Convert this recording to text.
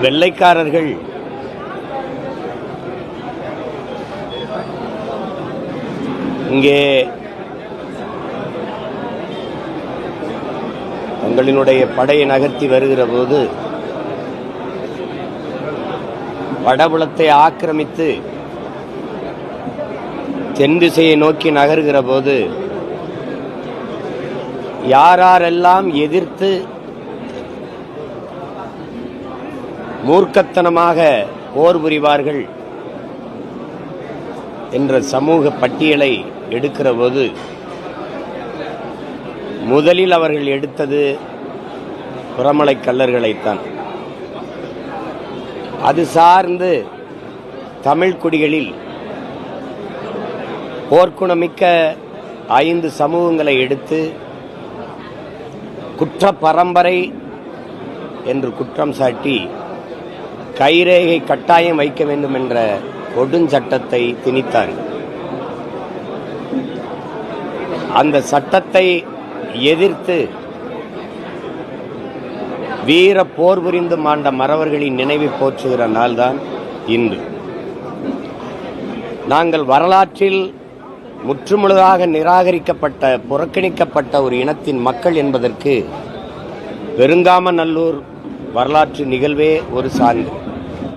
வெள்ளைக்காரர்கள் இங்கே தங்களினுடைய படையை நகர்த்தி வருகிற போது, வடபுலத்தை ஆக்கிரமித்து தென் திசையை நோக்கி நகர்கிற போது யாரெல்லாம் எதிர்த்து மூர்க்கத்தனமாக போர் புரிவார்கள் என்ற சமூக பட்டியலை எடுக்கிற போது முதலில் அவர்கள் எடுத்தது புறமலை கள்ளர்களைத்தான். அது சார்ந்து தமிழ் குடிகளில் போர்க்குணமிக்க 5 சமூகங்களை எடுத்து குற்ற பரம்பரை என்று குற்றம் சாட்டி கைரேகை கட்டாயம் வைக்க வேண்டும் என்ற கொடுஞ்சட்டத்தை திணித்தார்கள். அந்த சட்டத்தை எதிர்த்து வீர போர் புரிந்து மாண்ட மறவர்களின் நினைவை போற்றுகிற நாள்தான் இன்று. நாங்கள் வரலாற்றில் முற்றுமுழுதாக நிராகரிக்கப்பட்ட, புறக்கணிக்கப்பட்ட ஒரு இனத்தின் மக்கள் என்பதற்கு பெருங்காமநல்லூர் வரலாற்று நிகழ்வே ஒரு சான்று.